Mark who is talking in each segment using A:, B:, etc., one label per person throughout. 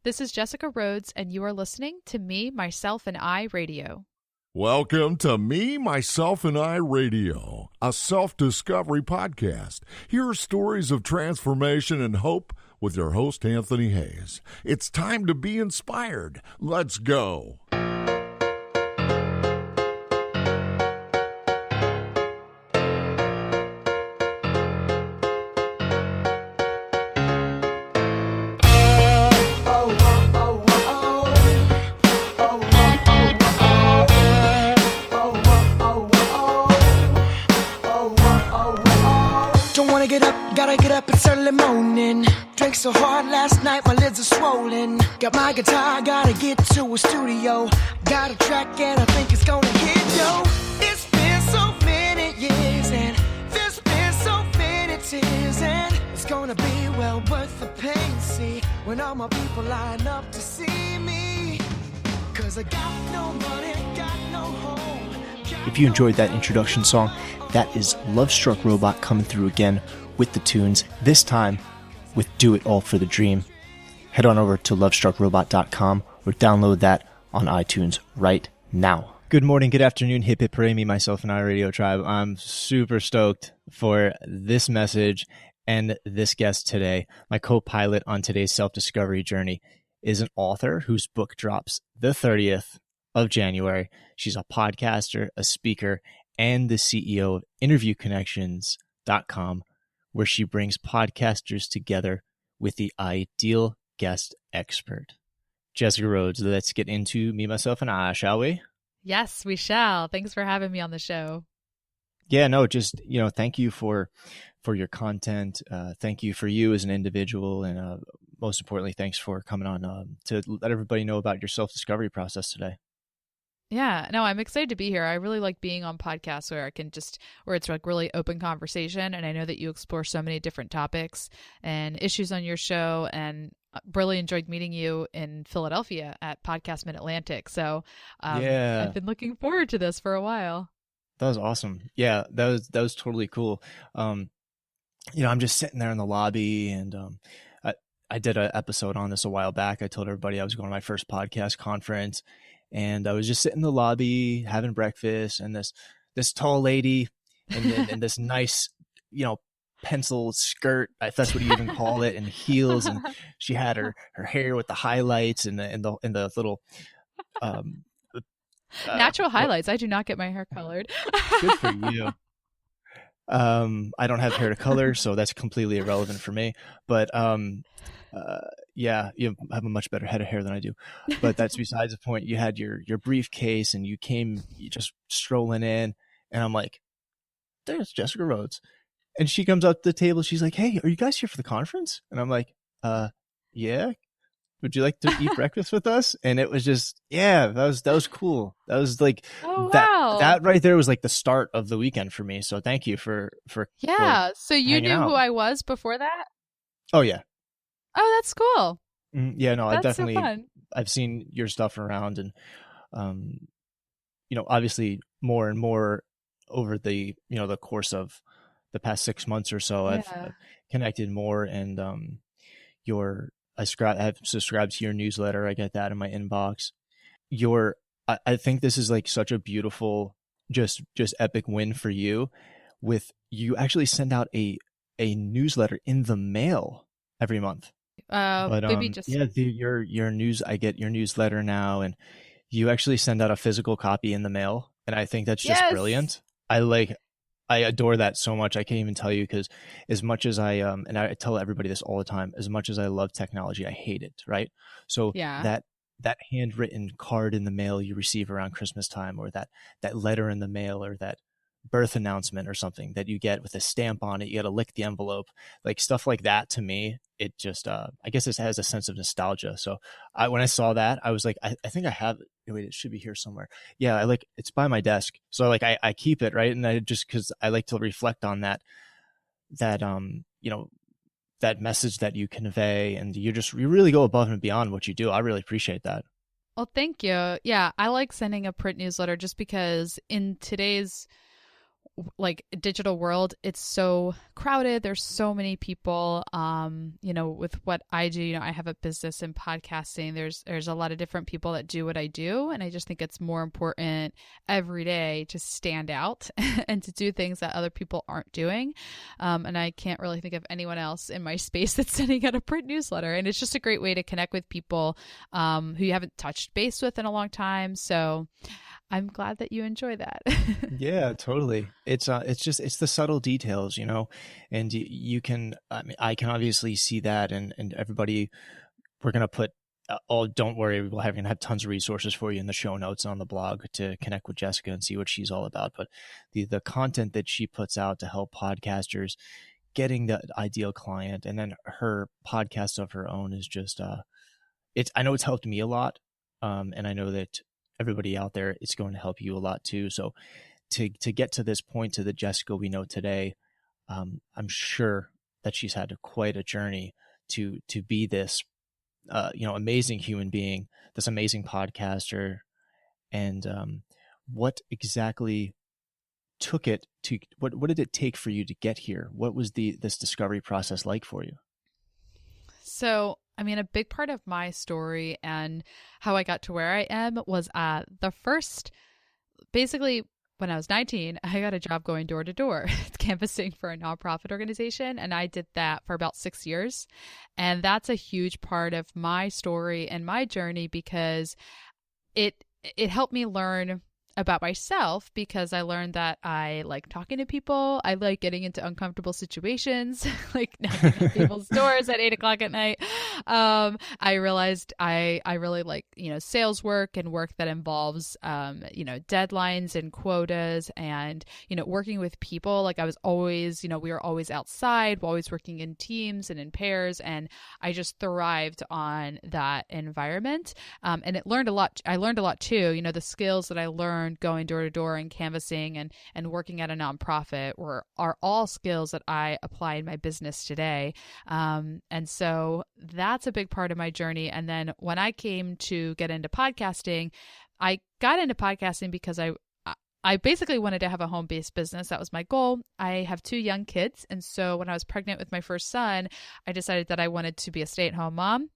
A: This is Jessica Rhodes, and you are listening to Me, Myself, and I Radio.
B: Welcome to Me, Myself, and I Radio, a self-discovery podcast. Here are stories of transformation and hope with your host, Anthony Hayes. It's time to be inspired. Let's go.
C: It's early morning. Drank so hard last night, my lids are swollen. Got my guitar, gotta get to a studio. Got a track and I think it's gonna hit, yo. It's been so many years and there's been so many tears, and it's gonna be well worth the pain, see, when all my people line up to see me. Cause I got no money, got no home.
D: If you enjoyed that introduction song, that is Lovestruck Robot coming through again with the tunes, this time with Do It All for the Dream. Head on over to lovestruckrobot.com or download that on iTunes right now. Good morning, good afternoon, hip hip hooray, me, myself, and I Radio Tribe. I'm super stoked for this message and this guest today. My co-pilot on today's self-discovery journey is an author whose book drops the 30th of January. She's a podcaster, a speaker, and the CEO of InterviewConnections.com, where she brings podcasters together with the ideal guest expert. Jessica Rhodes, let's get into Me, Myself, and I, shall we?
A: Yes, we shall. Thanks for having me on the show.
D: Yeah, no, just, thank you for your content. Thank you for you as an individual. And most importantly, thanks for coming on to let everybody know about your self-discovery process today.
A: Yeah, no, I'm excited to be here. I really like being on podcasts where it's like really open conversation. And I know that you explore so many different topics and issues on your show, and really enjoyed meeting you in Philadelphia at Podcast Mid-Atlantic. So
D: yeah,
A: I've been looking forward to this for a while.
D: That was awesome. Yeah, that was totally cool. I'm just sitting there in the lobby, and I did an episode on this a while back. I told everybody I was going to my first podcast conference. And I was just sitting in the lobby having breakfast, and this tall lady in this nice, pencil skirt, if that's what you even call it, and heels, and she had her hair with the highlights and the little
A: natural highlights. I do not get my hair colored.
D: Good for you. I don't have hair to color, so that's completely irrelevant for me. But yeah, you have a much better head of hair than I do, but that's besides the point. You had your briefcase, and you just strolling in, and I'm like, there's Jessica Rhodes. And she comes up to the table. She's like, hey, are you guys here for the conference? And I'm like, yeah. Would you like to eat breakfast with us? And it was just, yeah, that was cool. That was like,
A: oh, wow.
D: That right there was like the start of the weekend for me. So thank you for
A: yeah. So you knew
D: out.
A: Who I was before that?
D: Oh yeah.
A: Oh, that's cool.
D: Yeah, no,
A: that's
D: definitely,
A: so fun.
D: I've seen your stuff around, and, obviously more and more over the, the course of the past 6 months or so, I've connected more, and I've subscribed to your newsletter. I get that in my inbox. I think this is like such a beautiful, just epic win for you. With you actually send out a newsletter in the mail every month.
A: Maybe just
D: your news. I get your newsletter now, and you actually send out a physical copy in the mail, and I think that's just brilliant. I adore that so much. I can't even tell you, because as much as I and I tell everybody this all the time, as much as I love technology, I hate it. Right? So that handwritten card in the mail you receive around Christmas time, or that letter in the mail, or that birth announcement or something that you get with a stamp on it, you got to lick the envelope, like stuff like that. To me, it just I guess it has a sense of nostalgia. So when I saw that, I was like, I think I have it. Wait, it should be here somewhere. Yeah, it's by my desk, so I keep it, right. And I just, because I like to reflect on that message that you convey, and you really go above and beyond what you do. I really appreciate that.
A: Well, thank you. Yeah, I like sending a print newsletter just because in today's like digital world, it's so crowded. There's so many people, with what I do, I have a business in podcasting. There's a lot of different people that do what I do. And I just think it's more important every day to stand out and to do things that other people aren't doing. And I can't really think of anyone else in my space that's sending out a print newsletter. And it's just a great way to connect with people who you haven't touched base with in a long time. So I'm glad that you enjoy that.
D: Yeah, totally. It's the subtle details, and you can, I can obviously see that, and everybody, we're going to put, don't worry, we're going to have tons of resources for you in the show notes on the blog to connect with Jessica and see what she's all about. But the content that she puts out to help podcasters getting the ideal client, and then her podcast of her own is just, I know it's helped me a lot. And I know that everybody out there, it's going to help you a lot too. So to get to this point, to the Jessica we know today, I'm sure that she's had quite a journey to be this, amazing human being, this amazing podcaster. And what exactly took it to, what did it take for you to get here? What was this discovery process like for you?
A: So, a big part of my story and how I got to where I am was basically when I was 19, I got a job going door to door, canvassing for a nonprofit organization. And I did that for about 6 years. And that's a huge part of my story and my journey because it helped me learn about myself, because I learned that I like talking to people. I like getting into uncomfortable situations, like knocking on people's doors at 8:00 at night. I realized I really like, sales work and work that involves, deadlines and quotas and, working with people. Like I was always, we were always outside, always working in teams and in pairs. And I just thrived on that environment. And I learned a lot too, the skills that I learned going door to door and canvassing and working at a nonprofit are all skills that I apply in my business today. And so that's a big part of my journey. And then when I came to get into podcasting, I got into podcasting because I basically wanted to have a home-based business. That was my goal. I have 2 young kids. And so when I was pregnant with my first son, I decided that I wanted to be a stay-at-home mom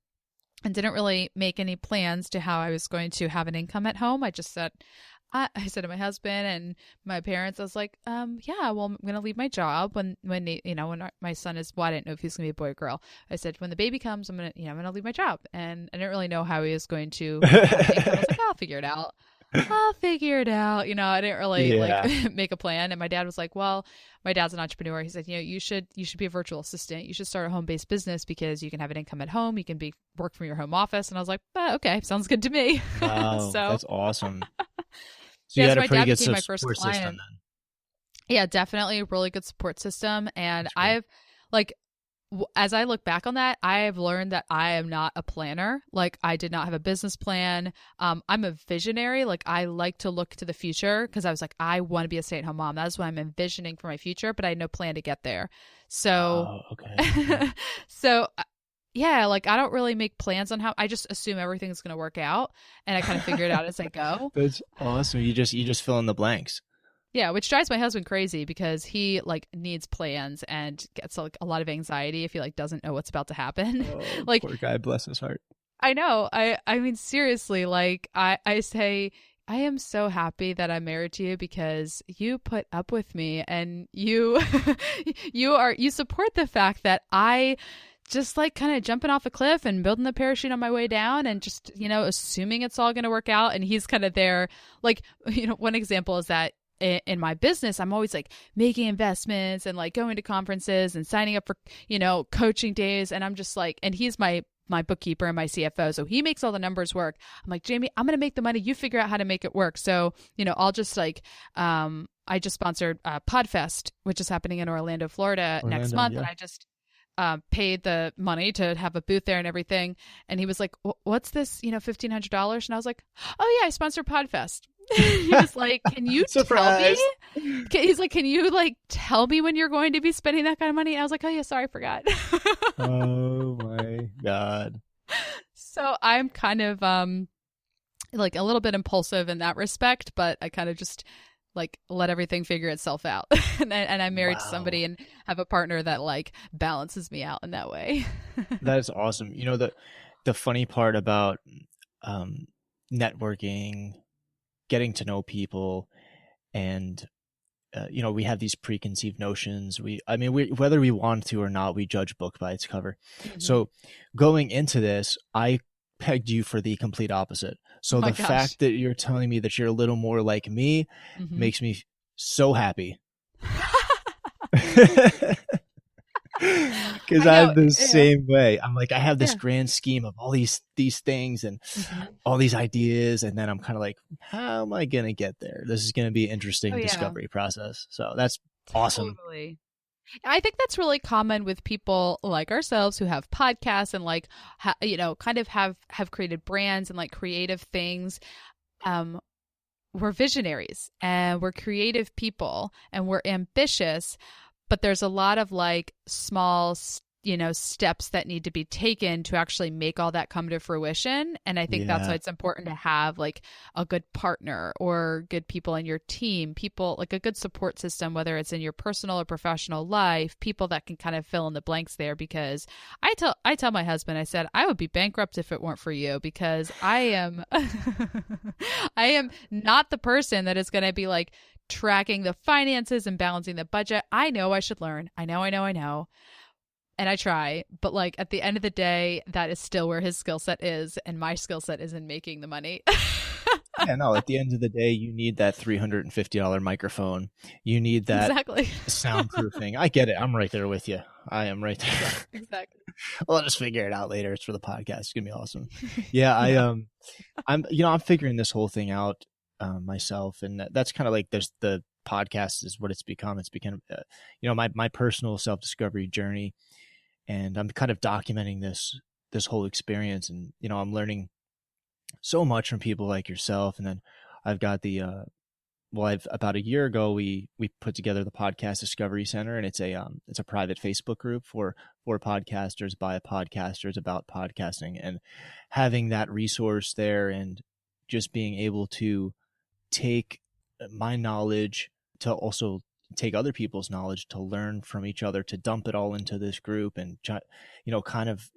A: and didn't really make any plans to how I was going to have an income at home. I just said, I said to my husband and my parents, I was like, I'm going to leave my job when my son is, I didn't know if he's going to be a boy or girl. I said, when the baby comes, I'm going to leave my job. And I didn't really know how he was going to have income. I was like, I'll figure it out. I didn't really make a plan. And my dad was like, well, my dad's an entrepreneur. He said, you should be a virtual assistant. You should start a home-based business because you can have an income at home. You can work from your home office. And I was like, okay, sounds good to me.
D: Wow, that's awesome. So you had a pretty good support system then.
A: Yeah, definitely a really good support system. And I've as I look back on that, I have learned that I am not a planner. Like I did not have a business plan. I'm a visionary. Like I like to look to the future because I was like, I want to be a stay-at-home mom. That's what I'm envisioning for my future, but I had no plan to get there. So,
D: okay.
A: So yeah, like I don't really make plans on how, I just assume everything's going to work out and I kind of figure it out as I go.
D: That's awesome. You just fill in the blanks.
A: Yeah, which drives my husband crazy because he needs plans and gets a lot of anxiety if he doesn't know what's about to happen.
D: Oh, poor guy, bless his heart.
A: I know. I mean seriously, I say I am so happy that I'm married to you because you put up with me and you you support the fact that I just kind of jumping off a cliff and building the parachute on my way down and just, assuming it's all going to work out. And he's kind of there. One example is that in my business, I'm always making investments and going to conferences and signing up for, coaching days. And I'm just and he's my bookkeeper and my CFO. So he makes all the numbers work. I'm like, Jamie, I'm going to make the money. You figure out how to make it work. So, I'll just I just sponsored Podfest, which is happening in Orlando, Florida next month. Yeah. And I just paid the money to have a booth there and everything. And he was like, what's this, $1,500? And I was like, oh yeah, I sponsored Podfest. He was like, can you tell me? He's like, can you tell me when you're going to be spending that kind of money? And I was like, oh yeah, sorry, I forgot.
D: Oh my God.
A: So I'm kind of a little bit impulsive in that respect, but I kind of just like let everything figure itself out. And I'm married to somebody and have a partner that like balances me out in that way.
D: That is awesome. You know, the funny part about networking, getting to know people, and you know, we have these preconceived notions. Whether we want to or not, we judge book by its cover. Mm-hmm. So going into this, I pegged you for the complete opposite. So the fact that you're telling me that you're a little more like me makes me so happy. Because I'm the same way. I'm like, I have this grand scheme of all these things and all these ideas, and then I'm kind of like, how am I gonna get there? This is gonna be an interesting discovery process. So that's awesome.
A: Totally. I think that's really common with people like ourselves who have podcasts and like kind of have created brands and like creative things. We're visionaries and we're creative people and we're ambitious. But there's a lot of like small, steps that need to be taken to actually make all that come to fruition. And I think that's why it's important to have like a good partner or good people in your team, people like a good support system, whether it's in your personal or professional life, people that can kind of fill in the blanks there. Because I tell my husband, I said, I would be bankrupt if it weren't for you, because I am, I am not the person that is going to be like tracking the finances and balancing the budget. I know I should learn. I know. And I try, but like at the end of the day, that is still where his skill set is. And my skill set is in making the money.
D: Yeah, no, at the end of the day, you need that $350 microphone. You need that soundproofing. I get it. I'm right there with you. I am right there.
A: Exactly.
D: Well, I'll just figure it out later. It's for the podcast. It's going to be awesome. Yeah, I'm figuring this whole thing out myself. And that's kind of like the podcast is what it's become. It's become, my personal self-discovery journey. And I'm kind of documenting this whole experience. And, I'm learning so much from people like yourself. And then I've got about a year ago, we put together the Podcast Discovery Center, and it's a private Facebook group for podcasters by podcasters about podcasting, and having that resource there and just being able to take my knowledge to also take other people's knowledge, to learn from each other, to dump it all into this group and, kind of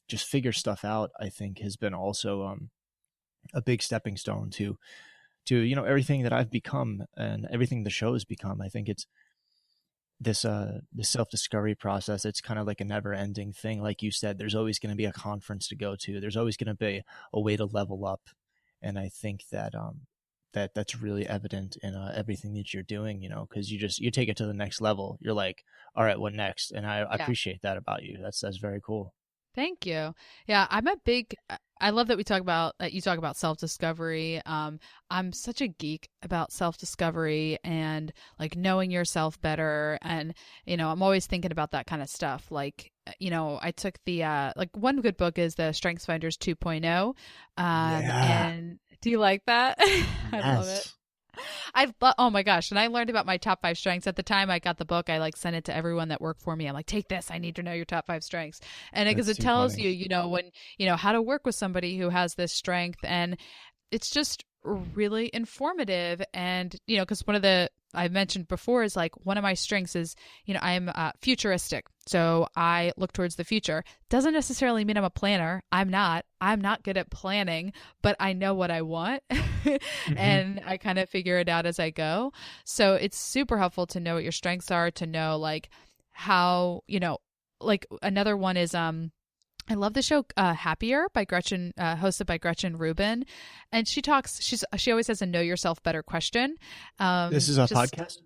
D: just figure stuff out, I think has been also a big stepping stone to everything that I've become and everything the show has become. I think it's this self-discovery process. It's kind of like a never-ending thing. Like you said, there's always going to be a conference to go to. There's always going to be a way to level up. And I think that that's really evident in everything that you're doing, because you take it to the next level. You're like, all right, what next? And I appreciate that about you. That's very cool.
A: Thank you. Yeah, I love that you talk about self-discovery. I'm such a geek about self-discovery and like knowing yourself better. And, I'm always thinking about that kind of stuff. Like, I took the, like one good book is the Strengths Finders 2.0. And do you like that? I love it. Oh my gosh. And I learned about my top 5 strengths at the time I got the book. I like sent it to everyone that worked for me. I'm like, take this. I need to know your top 5 strengths. And because it tells you, when, how to work with somebody who has this strength. And it's just really informative. And, because I mentioned before is like one of my strengths is, I'm futuristic. So I look towards the future. Doesn't necessarily mean I'm a planner. I'm not good at planning, but I know what I want and I kind of figure it out as I go. So it's super helpful to know what your strengths are, to know like how, like another one is, I love the show Happier by Gretchen, hosted by Gretchen Rubin, and she always has a know yourself better question.
D: This is a podcast?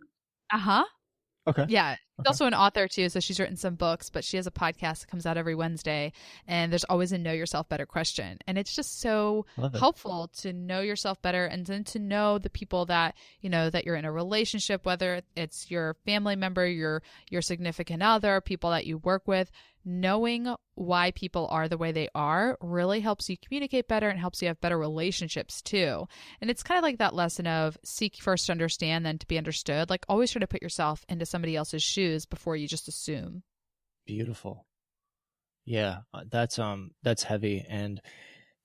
D: Okay.
A: Yeah. She's also an author too, so she's written some books, but she has a podcast that comes out every Wednesday, and there's always a know yourself better question. And it's just so helpful to know yourself better, and then to know the people that, that you're in a relationship, whether it's your family member, your significant other, people that you work with. Knowing why people are the way they are really helps you communicate better and helps you have better relationships too. And it's kind of like that lesson of seek first to understand, then to be understood. Like always try to put yourself into somebody else's shoes before you just assume.
D: Beautiful. Yeah, that's heavy. And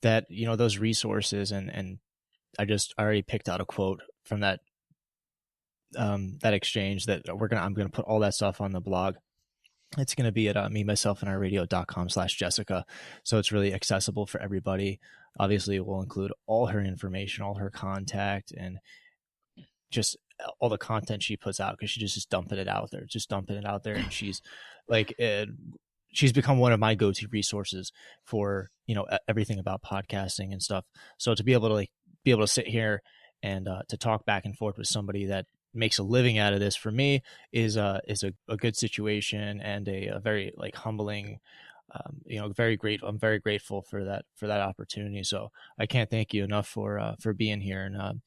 D: that, those resources and I already picked out a quote from that that exchange that I'm going to put all that stuff on the blog. It's going to be at me, myself, and I radio.com/Jessica. So it's really accessible for everybody. Obviously, it will include all her information, all her contact, and just all the content she puts out, because she's just dumping it out there. And she's like, she's become one of my go-to resources for, everything about podcasting and stuff. So to be able to sit here and to talk back and forth with somebody that makes a living out of this, for me is a good situation, and a very like humbling, I'm very grateful for that opportunity. So I can't thank you enough for being here, and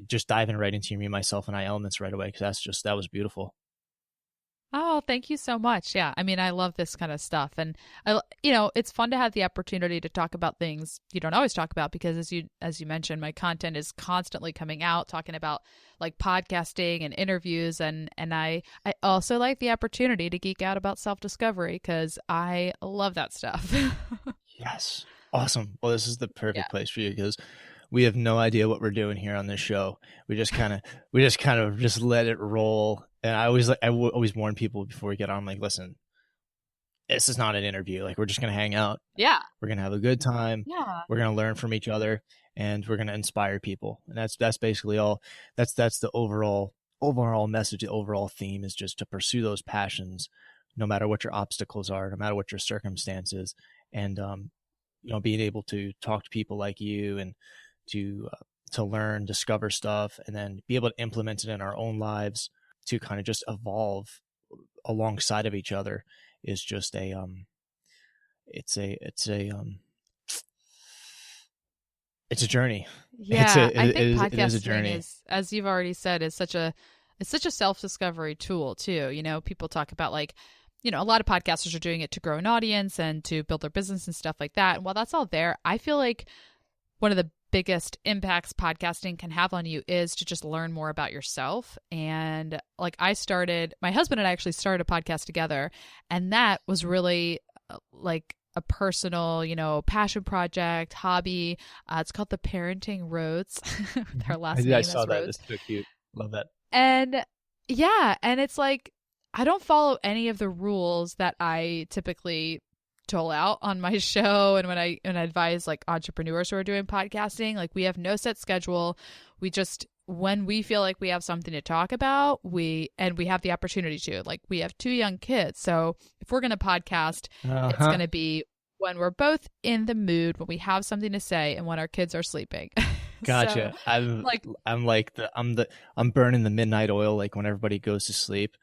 D: just diving right into your Me, Myself, and I elements right away, because that was beautiful.
A: Oh, thank you so much. Yeah. I mean, I love this kind of stuff. And it's fun to have the opportunity to talk about things you don't always talk about, because as you mentioned, my content is constantly coming out, talking about like podcasting and interviews. And I also like the opportunity to geek out about self-discovery, because I love that stuff.
D: Yes. Awesome. Well, this is the perfect place for you, because we have no idea what we're doing here on this show. We just kind of just let it roll. And I always warn people before we get on, like, listen, this is not an interview. Like, we're just going to hang out.
A: Yeah.
D: We're going to have a good time.
A: Yeah.
D: We're going to learn from each other, and we're going to inspire people. And that's basically all. That's the overall message. The overall theme is just to pursue those passions, no matter what your obstacles are, no matter what your circumstances, and being able to talk to people like you, and to learn, discover stuff, and then be able to implement it in our own lives, to kind of just evolve alongside of each other, is just it's a journey.
A: Yeah, I think
D: it is a journey.
A: As you've already said, it's such a self-discovery tool too. People talk about like, a lot of podcasters are doing it to grow an audience and to build their business and stuff like that. And while that's all there, I feel like one of the biggest impacts podcasting can have on you is to just learn more about yourself. And like my husband and I actually started a podcast together, and that was really like a personal, passion project, hobby. It's called the Parenting Rhodes. Their last name is Rhodes. I saw that. It's so cute.
D: Love that.
A: And yeah, and it's like, I don't follow any of the rules that I typically dole out on my show, and when I advise like entrepreneurs who are doing podcasting. Like, we have no set schedule. We just, when we feel like we have something to talk about, we have the opportunity to. Like, we have 2 young kids, so if we're going to podcast, it's going to be when we're both in the mood, when we have something to say, and when our kids are sleeping.
D: Gotcha. So, I'm burning the midnight oil, like when everybody goes to sleep.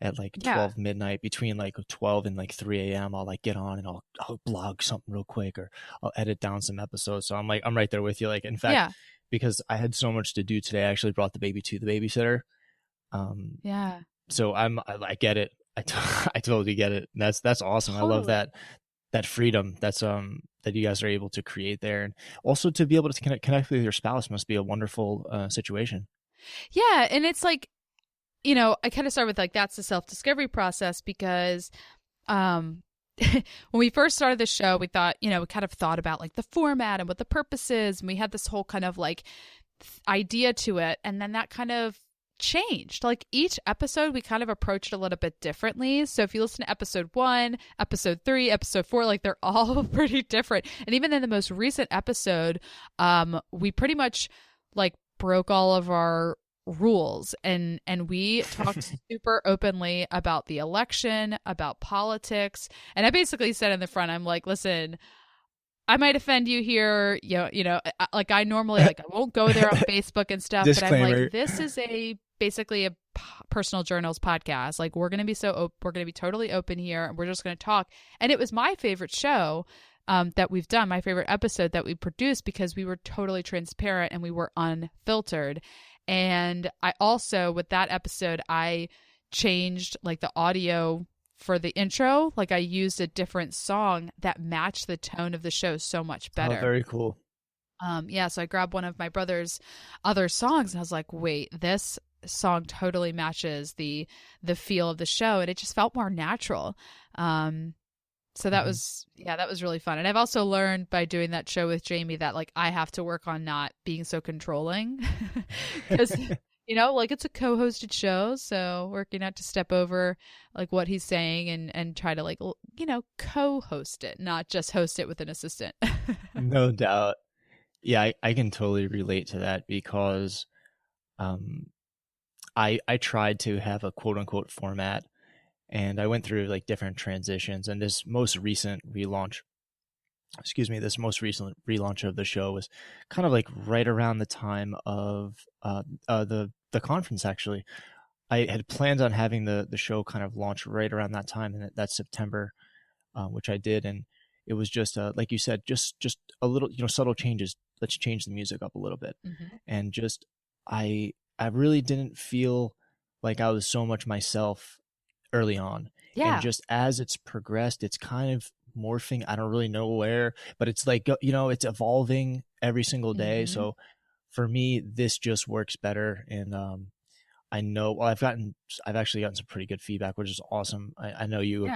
D: At like 12 midnight, between like 12 and like 3 a.m. I'll like get on and I'll blog something real quick, or I'll edit down some episodes. So I'm right there with you. Like, in fact, because I had so much to do today, I actually brought the baby to the babysitter. So I get it. I totally get it. That's awesome. Totally. I love that freedom that you guys are able to create there, and also to be able to connect with your spouse must be a wonderful situation.
A: Yeah, and it's like, I kind of start with like, that's the self-discovery process, because when we first started the show, we thought, we kind of thought about like the format and what the purpose is. And we had this whole kind of like idea to it. And then that kind of changed. Like, each episode, we kind of approached it a little bit differently. So if you listen to episode 1, episode 3, episode 4, like, they're all pretty different. And even in the most recent episode, we pretty much like broke all of our rules, and we talked super openly about the election, about politics. And I basically said in the front, I'm like, listen, I might offend you here. Like, I normally, like, I won't go there on Facebook and stuff, but I'm like, this is basically a personal journals podcast. Like, we're going to be totally open here, and we're just going to talk. And it was my favorite show that we've done, my favorite episode that we produced, because we were totally transparent and we were unfiltered. And I also, with that episode, I changed like the audio for the intro. Like, I used a different song that matched the tone of the show so much better.
D: Oh, very cool.
A: So I grabbed one of my brother's other songs, and I was like, wait, this song totally matches the feel of the show, and it just felt more natural. So that was really fun. And I've also learned by doing that show with Jamie that like I have to work on not being so controlling, because Like it's a co-hosted show, so working out to step over like what he's saying and try to like co-host it, not just host it with an assistant.
D: No doubt. Yeah, I can totally relate to that because I tried to have a quote unquote format, and I went through like different transitions, and this most recent relaunch of the show was kind of like right around the time of the conference. Actually, I had planned on having the show kind of launch right around that time, and that's September, which I did, and it was just like you said, just a little subtle changes. Let's change the music up a little bit, and just I really didn't feel like I was so much myself early on, and just as it's progressed, it's kind of morphing. I don't really know where, but it's like it's evolving every single day. So for me, this just works better, and I know I've actually gotten some pretty good feedback, which is awesome. I know you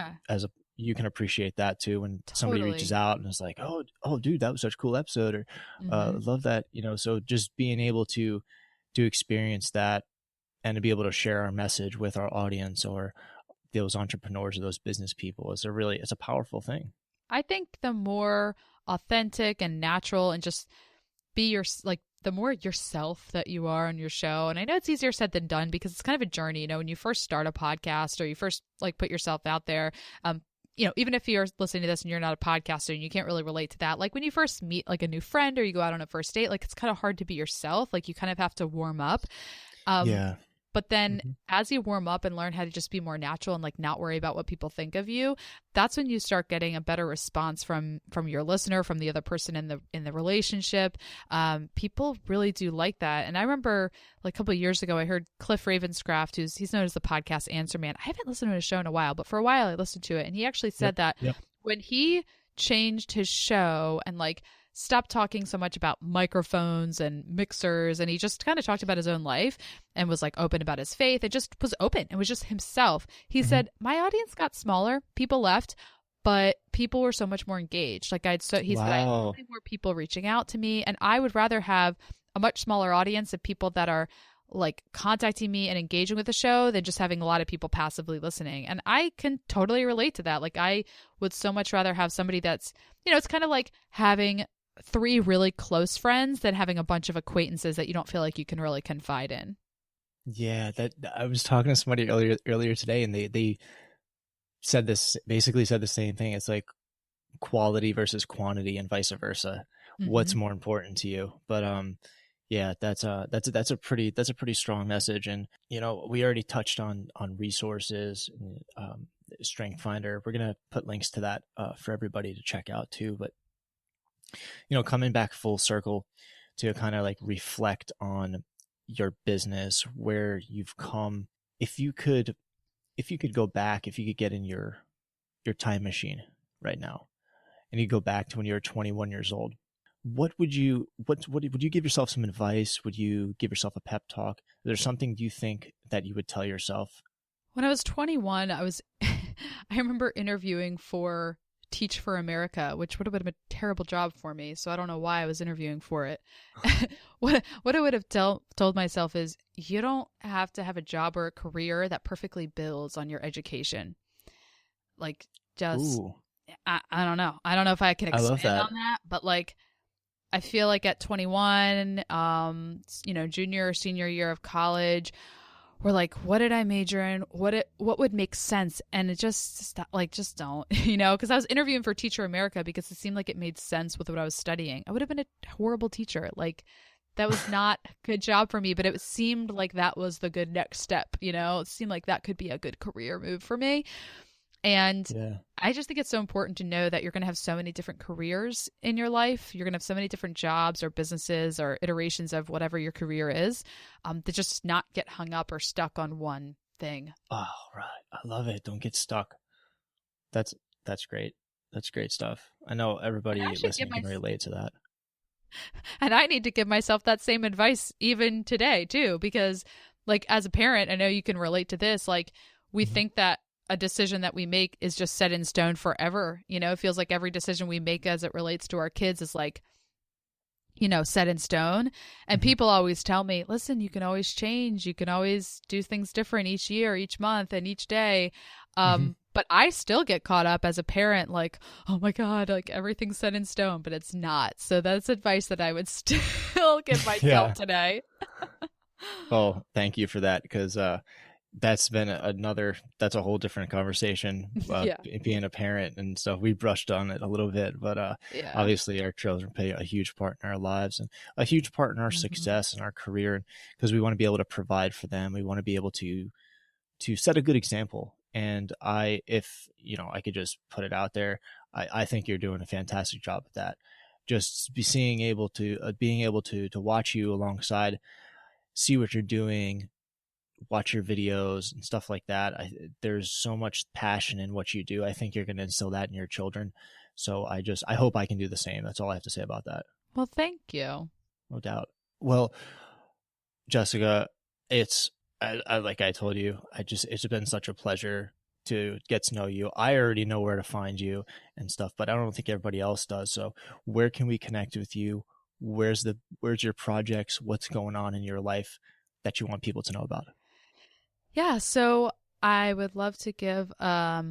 D: you can appreciate that too when somebody reaches out and is like, oh dude, that was such a cool episode, or love that, so just being able to experience that and to be able to share our message with our audience or those entrepreneurs or those business people it's a powerful thing.
A: I think the more authentic and natural and just be the more yourself that you are on your show. And I know it's easier said than done because it's kind of a journey, when you first start a podcast or you first like put yourself out there, even if you're listening to this and you're not a podcaster and you can't really relate to that, like when you first meet like a new friend or you go out on a first date, like it's kind of hard to be yourself. Like you kind of have to warm up. But then as you warm up and learn how to just be more natural and like not worry about what people think of you, that's when you start getting a better response from your listener, from the other person in the relationship. People really do like that. And I remember like a couple of years ago, I heard Cliff Ravenscraft, he's known as the podcast Answer Man. I haven't listened to his show in a while, but for a while I listened to it. And he actually said that when he changed his show and like stopped talking so much about microphones and mixers, and he just kind of talked about his own life and was like open about his faith. It just was open. It was just himself. He said, my audience got smaller, people left, but people were so much more engaged. Like said I had more people reaching out to me, and I would rather have a much smaller audience of people that are like contacting me and engaging with the show than just having a lot of people passively listening. And I can totally relate to that. Like I would so much rather have somebody that's, it's kind of like having 3 really close friends than having a bunch of acquaintances that you don't feel like you can really confide in.
D: Yeah, that I was talking to somebody earlier today, and they basically said the same thing. It's like quality versus quantity, and vice versa. What's more important to you? But yeah, that's a pretty strong message. And we already touched on resources, Strength Finder. We're gonna put links to that for everybody to check out too. But coming back full circle to kind of like reflect on your business, where you've come. If you could go back, if you could get in your time machine right now and you go back to when you were 21 years old, what would you give yourself some advice? Would you give yourself a pep talk? Is there something you think that you would tell yourself?
A: When I was 21, I remember interviewing for Teach for America, which would have been a terrible job for me. So I don't know why I was interviewing for it. What I would have told myself is, you don't have to have a job or a career that perfectly builds on your education. Like just, I don't know. I don't know if I can expand on that, but like, I feel like at 21, junior or senior year of college, we're like, what did I major in? What would make sense? And it just don't, because I was interviewing for Teacher America because it seemed like it made sense with what I was studying. I would have been a horrible teacher. Like that was not a good job for me, but it seemed like that was the good next step. It seemed like that could be a good career move for me. And I just think it's so important to know that you're going to have so many different careers in your life. You're going to have so many different jobs or businesses or iterations of whatever your career is, to just not get hung up or stuck on one thing.
D: Oh, right. I love it. Don't get stuck. That's great. That's great stuff. I know everybody listening can relate to that.
A: And I need to give myself that same advice even today too, because like as a parent, I know you can relate to this. Like we think that a decision that we make is just set in stone forever. It feels like every decision we make as it relates to our kids is like, set in stone. And people always tell me, listen, you can always change. You can always do things different each year, each month, and each day. But I still get caught up as a parent, like, oh my God, like everything's set in stone, but it's not. So that's advice that I would still give myself today.
D: Oh, thank you for that. Because that's been that's a whole different conversation, being a parent and stuff. We brushed on it a little bit, but obviously our children play a huge part in our lives and a huge part in our success and our career, because we want to be able to provide for them. We want to be able to set a good example. And if I could just put it out there, I think you're doing a fantastic job at that. Just being able to watch you alongside, see what you're doing, watch your videos and stuff like that. There's so much passion in what you do. I think you're going to instill that in your children. So I hope I can do the same. That's all I have to say about that.
A: Well, thank you.
D: No doubt. Well, Jessica, like I told you, it's been such a pleasure to get to know you. I already know where to find you and stuff, but I don't think everybody else does. So where can we connect with you? Where's your projects? What's going on in your life that you want people to know about?
A: Yeah, so I would love to give a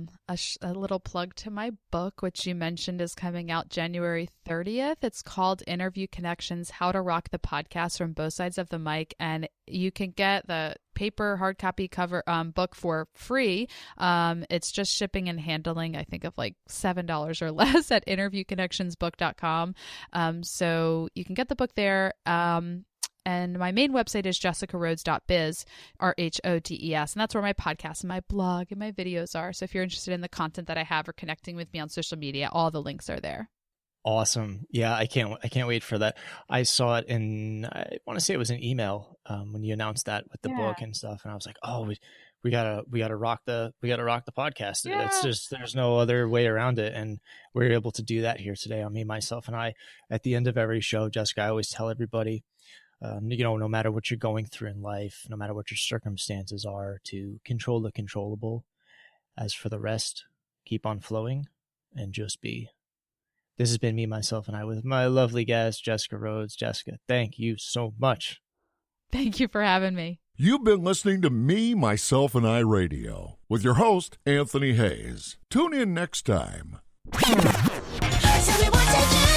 A: little plug to my book, which you mentioned is coming out January 30th. It's called Interview Connections, How to Rock the Podcast from Both Sides of the Mic. And you can get the paper hard copy cover book for free. It's just shipping and handling, I think, of like $7 or less at interviewconnectionsbook.com. So you can get the book there. And my main website is jessicarhodes.biz, RHODES. And that's where my podcast and my blog and my videos are. So if you're interested in the content that I have or connecting with me on social media, all the links are there.
D: Awesome. Yeah, I can't wait for that. I saw it I want to say it was an email when you announced that with the book and stuff. And I was like, oh, we gotta rock the podcast.
A: Yeah.
D: It's just, there's no other way around it. And we're able to do that here today on Me, Myself, and I. At the end of every show, Jessica, I always tell everybody, no matter what you're going through in life, no matter what your circumstances are, to control the controllable. As for the rest, keep on flowing and just be. This has been Me, Myself, and I with my lovely guest, Jessica Rhodes. Jessica, thank you so much.
A: Thank you for having me.
B: You've been listening to Me, Myself, and I Radio with your host, Anthony Hayes. Tune in next time.
C: Tell me what to do.